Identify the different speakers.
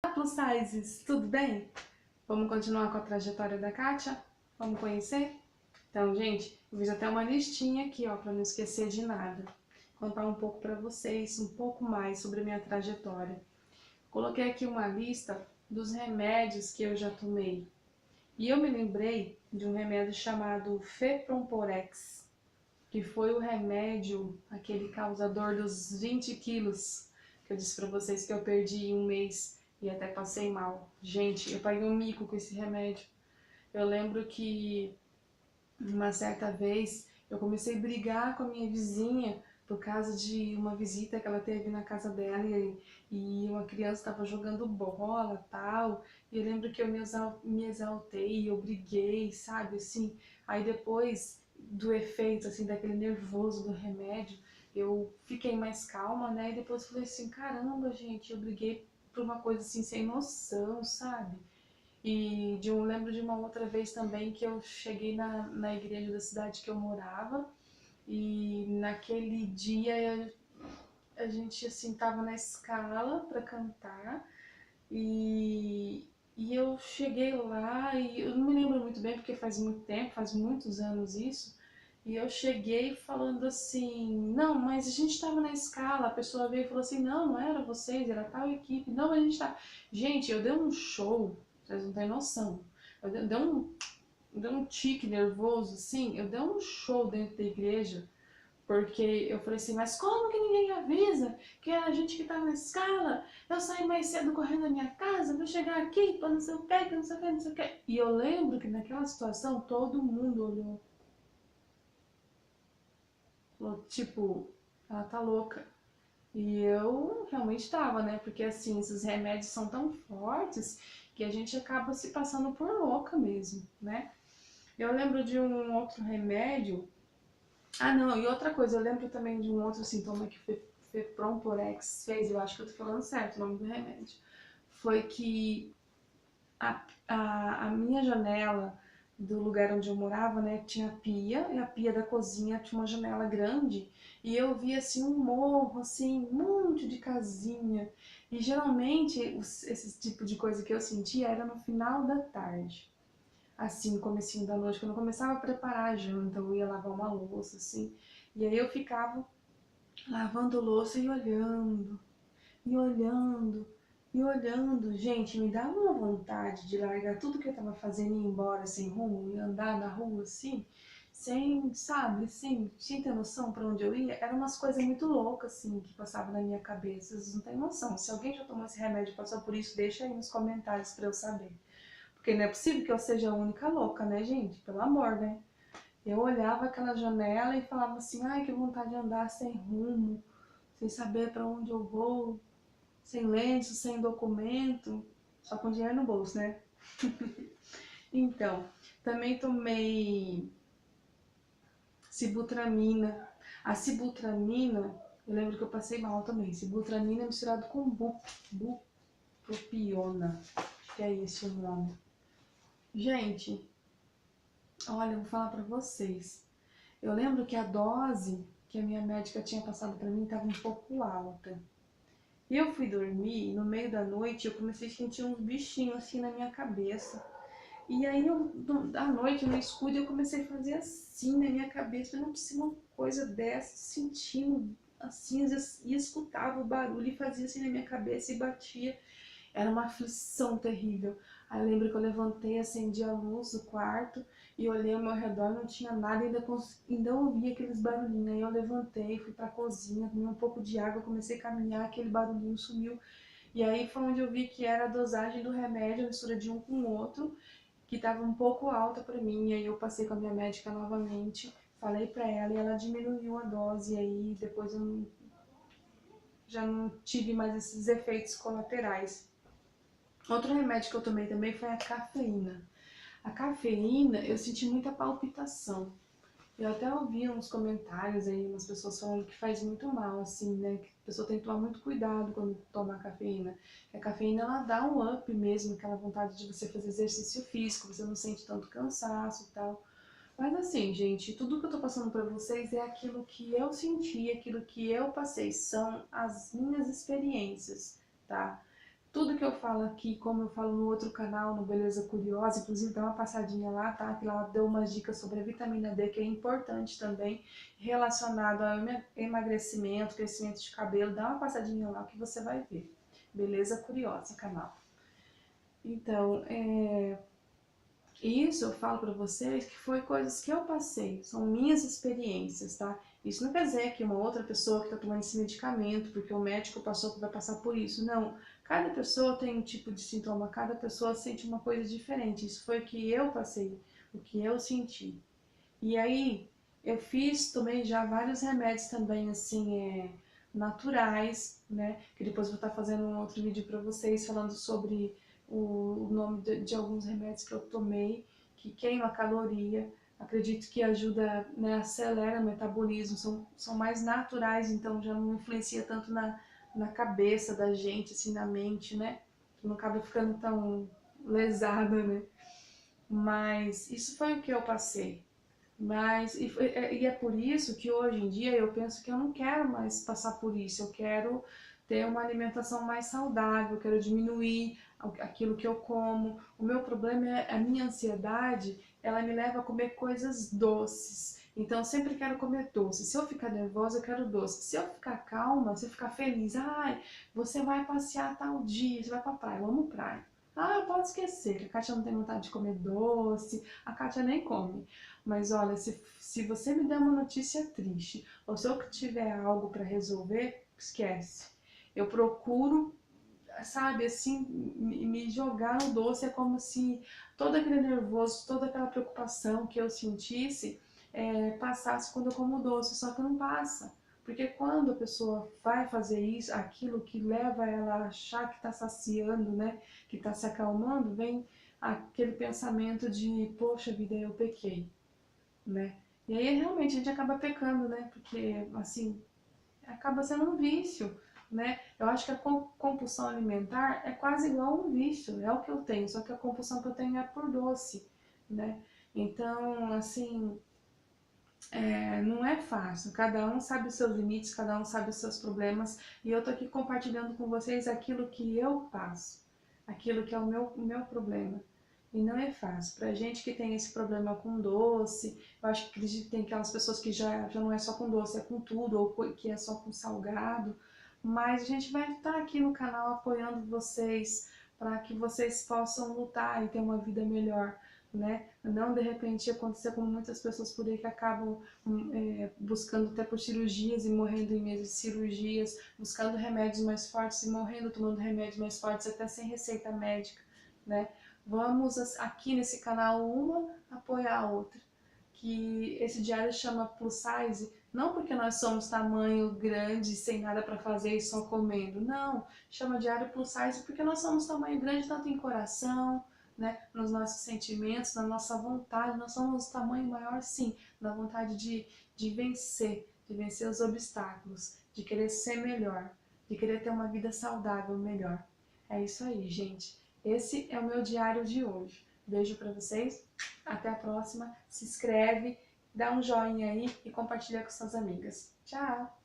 Speaker 1: Plus sizes, tudo bem? Vamos continuar com a trajetória da Kátia? Vamos conhecer? Então, gente, eu fiz até uma listinha aqui, ó, para não esquecer de nada. Contar um pouco para vocês, um pouco mais sobre a minha trajetória. Coloquei aqui uma lista dos remédios que eu já tomei. E eu me lembrei de um remédio chamado Fepronporex, que foi o remédio, aquele causador dos 20 quilos, que eu disse pra vocês que eu perdi em um mês e até passei mal. Gente, eu paguei um mico com esse remédio. Eu lembro que uma certa vez eu comecei a brigar com a minha vizinha por causa de uma visita que ela teve na casa dela e uma criança estava jogando bola tal. E eu lembro que eu me exaltei, eu briguei, sabe, assim. Aí depois do efeito, assim, daquele nervoso do remédio, eu fiquei mais calma, né? E depois falei assim, caramba, gente, eu briguei por uma coisa assim sem noção, sabe? E lembro de uma outra vez também que eu cheguei na igreja da cidade que eu morava e naquele dia a gente assim tava na escala para cantar e eu cheguei lá e eu não me lembro muito bem porque faz muito tempo, faz muitos anos isso. E eu cheguei falando assim, não, mas a gente estava na escala, a pessoa veio e falou assim, não, não era vocês, era tal equipe, não, mas a gente tá. Gente, eu dei um show, vocês não têm noção. Dei um tique nervoso, assim, eu dei um show dentro da igreja, porque eu falei assim, mas como que ninguém avisa que é a gente que tá na escala? Eu saí mais cedo correndo da minha casa pra chegar aqui, pra não sei o que, não sei o que, não sei o que. E eu lembro que naquela situação todo mundo olhou, falou, tipo, ela tá louca. E eu realmente tava, né? Porque assim, esses remédios são tão fortes que a gente acaba se passando por louca mesmo, né? Eu lembro de um outro remédio. Ah, não, e outra coisa, eu lembro também de um outro sintoma que Fepronporex fez, eu acho que eu tô falando certo o nome do remédio. Foi que a minha janela do lugar onde eu morava, né, tinha pia, e a pia da cozinha tinha uma janela grande, e eu via assim um morro, assim, um monte de casinha. E geralmente esse tipo de coisa que eu sentia era no final da tarde, assim, no comecinho da noite, quando eu começava a preparar a janta, eu ia lavar uma louça, assim, e aí eu ficava lavando louça e olhando, e olhando. Gente, me dava uma vontade de largar tudo que eu tava fazendo e ir embora sem rumo, e andar na rua, assim, sem, sabe, assim, sem ter noção pra onde eu ia. Eram umas coisas muito loucas, assim, que passavam na minha cabeça, vocês não têm noção. Se alguém já tomou esse remédio e passou por isso, deixa aí nos comentários pra eu saber. Porque não é possível que eu seja a única louca, né, gente? Pelo amor, né? Eu olhava aquela janela e falava assim, ai, que vontade de andar sem rumo, sem saber para onde eu vou, sem lenço, sem documento, só com dinheiro no bolso, né? Então, também tomei sibutramina. A sibutramina, eu lembro que eu passei mal também. Sibutramina misturado com bupropiona, acho que é esse o nome. Gente, olha, eu vou falar pra vocês. Eu lembro que a dose que a minha médica tinha passado pra mim estava um pouco alta. E eu fui dormir e no meio da noite eu comecei a sentir uns bichinhos assim na minha cabeça. E aí à noite no escuro eu comecei a fazer assim na minha cabeça, eu não precisa uma coisa dessa, sentindo assim, e escutava o barulho e fazia assim na minha cabeça e batia. Era uma aflição terrível. Aí eu lembro que eu levantei, acendi a luz do quarto e olhei ao meu redor, não tinha nada, ainda ouvi aqueles barulhinhos. Aí eu levantei, fui pra cozinha, tomei um pouco de água, comecei a caminhar, aquele barulhinho sumiu. E aí foi onde eu vi que era a dosagem do remédio, a mistura de um com o outro, que estava um pouco alta para mim. E aí eu passei com a minha médica novamente, falei para ela e ela diminuiu a dose. E aí depois já não tive mais esses efeitos colaterais. Outro remédio que eu tomei também foi a cafeína. A cafeína, eu senti muita palpitação. Eu até ouvi uns comentários aí, umas pessoas falando que faz muito mal, assim, né? Que a pessoa tem que tomar muito cuidado quando toma a cafeína. A cafeína, ela dá um up mesmo, aquela vontade de você fazer exercício físico, você não sente tanto cansaço e tal. Mas assim, gente, tudo que eu tô passando pra vocês é aquilo que eu senti, aquilo que eu passei, são as minhas experiências, tá? Tudo que eu falo aqui, como eu falo no outro canal, no Beleza Curiosa, inclusive dá uma passadinha lá, tá? Que lá deu umas dicas sobre a vitamina D, que é importante também, relacionado ao emagrecimento, crescimento de cabelo. Dá uma passadinha lá que você vai ver. Beleza Curiosa, canal. Então, isso eu falo para vocês que foi coisas que eu passei, são minhas experiências, tá? Isso não quer dizer que uma outra pessoa que está tomando esse medicamento, porque o médico passou que vai passar por isso. Não, cada pessoa tem um tipo de sintoma, cada pessoa sente uma coisa diferente. Isso foi o que eu passei, o que eu senti. E aí, eu tomei já vários remédios também, assim, naturais, né? Que depois eu vou estar fazendo um outro vídeo para vocês falando sobre o nome de alguns remédios que eu tomei, que queima a caloria. Acredito que ajuda, né, acelera o metabolismo, são mais naturais, então já não influencia tanto na cabeça da gente, assim, na mente, né? Não acaba ficando tão lesada, né? Mas isso foi o que eu passei. E é por isso que hoje em dia eu penso que eu não quero mais passar por isso, eu quero ter uma alimentação mais saudável, eu quero diminuir aquilo que eu como. O meu problema é a minha ansiedade, ela me leva a comer coisas doces. Então eu sempre quero comer doce. Se eu ficar nervosa, eu quero doce. Se eu ficar calma, se eu ficar feliz, ai, você vai passear tal dia, você vai pra praia, vamos praia. Ah, pode esquecer que a Kátia não tem vontade de comer doce, a Kátia nem come. Mas olha, se você me der uma notícia triste, ou se eu tiver algo para resolver, esquece. Eu procuro, sabe, assim, me jogar no doce. É como se todo aquele nervoso, toda aquela preocupação que eu sentisse, passasse quando eu como doce, só que não passa. Porque quando a pessoa vai fazer isso, aquilo que leva ela a achar que está saciando, né, que está se acalmando, vem aquele pensamento de, poxa vida, eu pequei, né? E aí realmente a gente acaba pecando, né? Porque, assim, acaba sendo um vício, né? Eu acho que a compulsão alimentar é quase igual a um vício, é o que eu tenho, só que a compulsão que eu tenho é por doce, né? Então, assim, não é fácil, cada um sabe os seus limites, cada um sabe os seus problemas, e eu tô aqui compartilhando com vocês aquilo que eu passo, aquilo que é o meu problema. E não é fácil. Pra gente que tem esse problema com doce, eu acho que acredito que tem aquelas pessoas que já não é só com doce, é com tudo, ou que é só com salgado. Mas a gente vai estar aqui no canal apoiando vocês para que vocês possam lutar e ter uma vida melhor, né? Não de repente acontecer como muitas pessoas por aí que acabam buscando até por cirurgias e morrendo em meio de cirurgias, buscando remédios mais fortes e morrendo tomando remédios mais fortes até sem receita médica, né? Vamos aqui nesse canal uma apoiar a outra. Que esse diário chama Plus Size, não porque nós somos tamanho grande, sem nada para fazer e só comendo. Não, chama diário Plus Size porque nós somos tamanho grande tanto em coração, né, nos nossos sentimentos, na nossa vontade. Nós somos tamanho maior, sim, na vontade de vencer os obstáculos, de querer ser melhor, de querer ter uma vida saudável melhor. É isso aí, gente. Esse é o meu diário de hoje. Beijo para vocês, até a próxima. Se inscreve, dá um joinha aí e compartilha com suas amigas. Tchau!